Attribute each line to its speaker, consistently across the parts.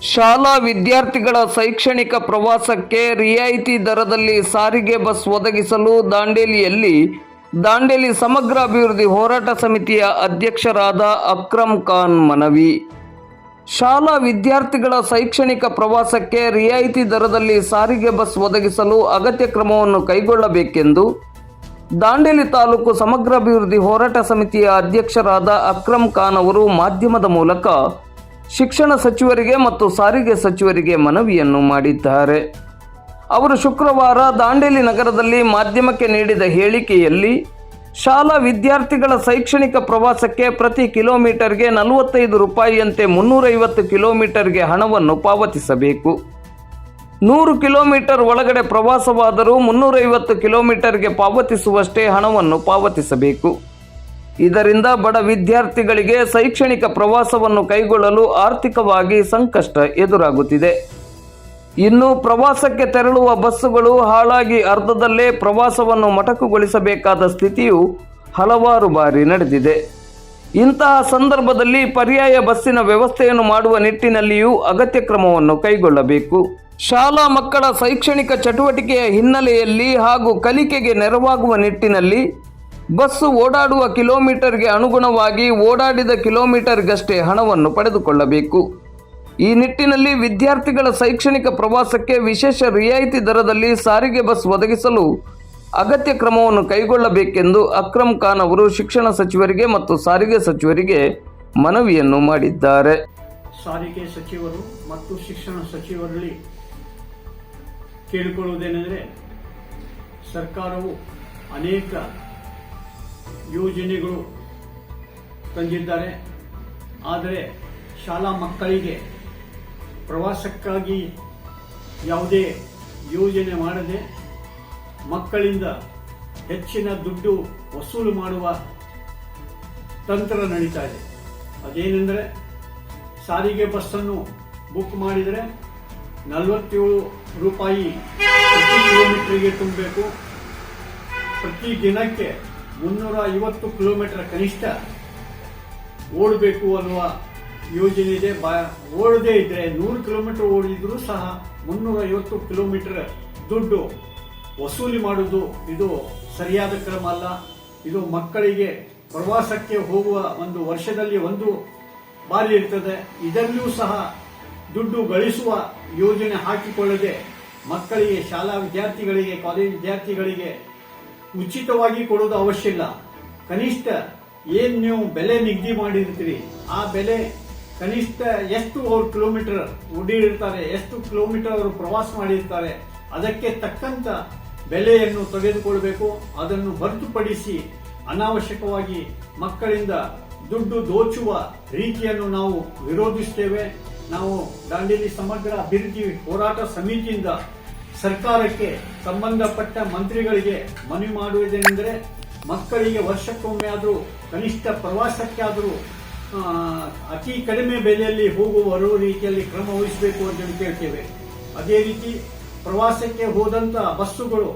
Speaker 1: ಶಾಲಾ ವಿದ್ಯಾರ್ಥಿಗಳ ಶೈಕ್ಷಣಿಕ ಪ್ರವಾಸಕ್ಕೆ ರಿಯಾಯಿತಿ ದರದಲ್ಲಿ ಸಾರಿಗೆ ಬಸ್ ಒದಗಿಸಲು ದಾಂಡೇಲಿ ಸಮಗ್ರ ಅಭಿವೃದ್ಧಿ ಹೋರಾಟ ಸಮಿತಿಯ ಅಧ್ಯಕ್ಷರಾದ ಅಕ್ರಮ್ ಖಾನ್ ಮನವಿ. ಶಾಲಾ ವಿದ್ಯಾರ್ಥಿಗಳ ಶೈಕ್ಷಣಿಕ ಪ್ರವಾಸಕ್ಕೆ ರಿಯಾಯಿತಿ ದರದಲ್ಲಿ ಸಾರಿಗೆ ಬಸ್ ಒದಗಿಸಲು ಅಗತ್ಯ ಕ್ರಮವನ್ನು ಕೈಗೊಳ್ಳಬೇಕೆಂದು ದಾಂಡೇಲಿ ತಾಲೂಕು ಸಮಗ್ರ ಅಭಿವೃದ್ಧಿ ಹೋರಾಟ ಸಮಿತಿಯ ಅಧ್ಯಕ್ಷರಾದ ಅಕ್ರಮ್ ಖಾನ್ ಅವರು ಮಾಧ್ಯಮದ ಮೂಲಕ ಶಿಕ್ಷಣ ಸಚಿವರಿಗೆ ಮತ್ತು ಸಾರಿಗೆ ಸಚಿವರಿಗೆ ಮನವಿಯನ್ನು ಮಾಡಿದ್ದಾರೆ. ಅವರು ಶುಕ್ರವಾರ ದಾಂಡೇಲಿ ನಗರದಲ್ಲಿ ಮಾಧ್ಯಮಕ್ಕೆ ನೀಡಿದ ಹೇಳಿಕೆಯಲ್ಲಿ ಶಾಲಾ ವಿದ್ಯಾರ್ಥಿಗಳ ಶೈಕ್ಷಣಿಕ ಪ್ರವಾಸಕ್ಕೆ ಪ್ರತಿ ಕಿಲೋಮೀಟರ್ಗೆ 45 ರೂಪಾಯಿಯಂತೆ 350 ಕಿಲೋಮೀಟರ್ಗೆ ಹಣವನ್ನು ಪಾವತಿಸಬೇಕು. 100 ಕಿಲೋಮೀಟರ್ ಒಳಗಡೆ ಪ್ರವಾಸವಾದರೂ 350 ಕಿಲೋಮೀಟರ್ಗೆ ಪಾವತಿಸುವಷ್ಟೇ ಹಣವನ್ನು ಪಾವತಿಸಬೇಕು. ಇದರಿಂದ ಬಡ ವಿದ್ಯಾರ್ಥಿಗಳಿಗೆ ಶೈಕ್ಷಣಿಕ ಪ್ರವಾಸವನ್ನು ಕೈಗೊಳ್ಳಲು ಆರ್ಥಿಕವಾಗಿ ಸಂಕಷ್ಟ ಎದುರಾಗುತ್ತಿದೆ. ಇನ್ನು ಪ್ರವಾಸಕ್ಕೆ ತೆರಳುವ ಬಸ್ಸುಗಳು ಹಾಳಾಗಿ ಅರ್ಧದಲ್ಲೇ ಪ್ರವಾಸವನ್ನು ಮೊಟಕುಗೊಳಿಸಬೇಕಾದ ಸ್ಥಿತಿಯು ಹಲವಾರು ಬಾರಿ ನಡೆದಿದೆ. ಇಂತಹ ಸಂದರ್ಭದಲ್ಲಿ ಪರ್ಯಾಯ ಬಸ್ಸಿನ ವ್ಯವಸ್ಥೆಯನ್ನು ಮಾಡುವ ನಿಟ್ಟಿನಲ್ಲಿಯೂ ಅಗತ್ಯ ಕ್ರಮವನ್ನು ಕೈಗೊಳ್ಳಬೇಕು. ಶಾಲಾ ಮಕ್ಕಳ ಶೈಕ್ಷಣಿಕ ಚಟುವಟಿಕೆಯ ಹಿನ್ನೆಲೆಯಲ್ಲಿ ಹಾಗೂ ಕಲಿಕೆಗೆ ನೆರವಾಗುವ ನಿಟ್ಟಿನಲ್ಲಿ ಬಸ್ಸು ಓಡಾಡುವ ಕಿಲೋಮೀಟರ್ಗೆ ಅನುಗುಣವಾಗಿ ಓಡಾಡಿದ ಕಿಲೋಮೀಟರ್ಗಷ್ಟೇ ಹಣವನ್ನು ಪಡೆದುಕೊಳ್ಳಬೇಕು. ಈ ನಿಟ್ಟಿನಲ್ಲಿ ವಿದ್ಯಾರ್ಥಿಗಳ ಶೈಕ್ಷಣಿಕ ಪ್ರವಾಸಕ್ಕೆ ವಿಶೇಷ ರಿಯಾಯಿತಿ ದರದಲ್ಲಿ ಸಾರಿಗೆ ಬಸ್ ಒದಗಿಸಲು ಅಗತ್ಯ ಕ್ರಮವನ್ನು ಕೈಗೊಳ್ಳಬೇಕೆಂದು ಅಕ್ರಮ್ ಖಾನ್ ಅವರು ಶಿಕ್ಷಣ ಸಚಿವರಿಗೆ ಮತ್ತು ಸಾರಿಗೆ ಸಚಿವರಿಗೆ ಮನವಿಯನ್ನು ಮಾಡಿದ್ದಾರೆ.
Speaker 2: ಸಾರಿಗೆ ಸಚಿವರು ಮತ್ತು ಶಿಕ್ಷಣ ಸಚಿವರಲ್ಲಿ ಕೇಳಿಕೊಳ್ಳುವುದೇನೆಂದರೆ, ಸರ್ಕಾರವು ಅನೇಕ ಯೋಜನೆಗಳು ತಂದಿದ್ದಾರೆ. ಆದರೆ ಶಾಲಾ ಮಕ್ಕಳಿಗೆ ಪ್ರವಾಸಕ್ಕಾಗಿ ಯಾವುದೇ ಯೋಜನೆ ಮಾಡದೆ ಮಕ್ಕಳಿಂದ ಹೆಚ್ಚಿನ ದುಡ್ಡು ವಸೂಲು ಮಾಡುವ ತಂತ್ರ ನಡೀತಾ ಇದೆ. ಅದೇನೆಂದರೆ, ಸಾರಿಗೆ ಬಸ್ಸನ್ನು ಬುಕ್ ಮಾಡಿದರೆ 47 ರೂಪಾಯಿ ಪ್ರತಿ ಕಿಲೋಮೀಟರ್ಗೆ ತುಂಬಬೇಕು. ಪ್ರತಿ ದಿನಕ್ಕೆ 350 ಕಿಲೋಮೀಟರ್ ಕನಿಷ್ಠ ಓಡಬೇಕು ಅನ್ನುವ ಯೋಜನೆ ಇದೆ. ಓಡದೇ ಇದ್ರೆ 100 ಕಿಲೋಮೀಟರ್ ಓಡಿದ್ರೂ ಸಹ 350 ಕಿಲೋಮೀಟರ್ ದುಡ್ಡು ವಸೂಲಿ ಮಾಡುವುದು ಇದು ಸರಿಯಾದ ಕ್ರಮ ಅಲ್ಲ. ಇದು ಮಕ್ಕಳಿಗೆ ಪ್ರವಾಸಕ್ಕೆ ಹೋಗುವ ಒಂದು ವರ್ಷದಲ್ಲಿ ಒಂದು ಬಾರಿ ಇರ್ತದೆ. ಇದರಲ್ಲೂ ಸಹ ದುಡ್ಡು ಗಳಿಸುವ ಯೋಜನೆ ಹಾಕಿಕೊಳ್ಳದೆ ಮಕ್ಕಳಿಗೆ, ಶಾಲಾ ವಿದ್ಯಾರ್ಥಿಗಳಿಗೆ, ಕಾಲೇಜ್ ವಿದ್ಯಾರ್ಥಿಗಳಿಗೆ ಉಚಿತವಾಗಿ ಕೊಡೋದು ಅವಶ್ಯ ಇಲ್ಲ. ಕನಿಷ್ಠ ಏನ್ ನೀವು ಬೆಲೆ ನಿಗದಿ ಮಾಡಿರ್ತೀರಿ ಆ ಬೆಲೆ ಕನಿಷ್ಠ ಎಷ್ಟು ಅವರು ಕಿಲೋಮೀಟರ್ ಓಡಿರ್ತಾರೆ, ಎಷ್ಟು ಕಿಲೋಮೀಟರ್ ಅವರು ಪ್ರವಾಸ ಮಾಡಿರ್ತಾರೆ, ಅದಕ್ಕೆ ತಕ್ಕಂತ ಬೆಲೆಯನ್ನು ತೆಗೆದುಕೊಳ್ಬೇಕು. ಅದನ್ನು ಹೊರತುಪಡಿಸಿ ಅನಾವಶ್ಯಕವಾಗಿ ಮಕ್ಕಳಿಂದ ದುಡ್ಡು ದೋಚುವ ರೀತಿಯನ್ನು ನಾವು ವಿರೋಧಿಸುತ್ತೇವೆ. ನಾವು ದಾಂಡೇಲಿ ಸಮಗ್ರ ಅಭಿವೃದ್ಧಿ ಹೋರಾಟ ಸಮಿತಿಯಿಂದ ಸರ್ಕಾರಕ್ಕೆ, ಸಂಬಂಧಪಟ್ಟ ಮಂತ್ರಿಗಳಿಗೆ ಮನವಿ ಮಾಡುವುದೇನೆಂದರೆ, ಮಕ್ಕಳಿಗೆ ವರ್ಷಕ್ಕೊಮ್ಮೆ ಆದರೂ ಕನಿಷ್ಠ ಪ್ರವಾಸಕ್ಕೆ ಆದರೂ ಅತಿ ಕಡಿಮೆ ಬೆಲೆಯಲ್ಲಿ ಬರುವ ರೀತಿಯಲ್ಲಿ ಕ್ರಮ ವಹಿಸಬೇಕು ಅಂತ ಕೇಳ್ತೇವೆ. ಅದೇ ರೀತಿ ಪ್ರವಾಸಕ್ಕೆ ಹೋದಂತ ಬಸ್ಸುಗಳು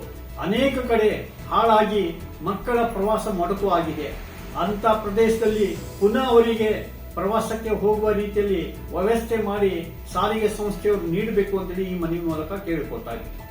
Speaker 2: ಅನೇಕ ಕಡೆ ಹಾಳಾಗಿ ಮಕ್ಕಳ ಪ್ರವಾಸ ಮೊಟಕು ಆಗಿದೆ. ಅಂತ ಪ್ರದೇಶದಲ್ಲಿ ಪುನಃ ಅವರಿಗೆ ಪ್ರವಾಸಕ್ಕೆ ಹೋಗುವ ರೀತಿಯಲ್ಲಿ ವ್ಯವಸ್ಥೆ ಮಾಡಿ ಸಾರಿಗೆ ಸಂಸ್ಥೆಯವರು ನೀಡಬೇಕು ಅಂತೇಳಿ ಈ ಮನವಿ ಮೂಲಕ ಕೇಳಿಕೊಳ್ತಾ ಇದ್ದೀವಿ.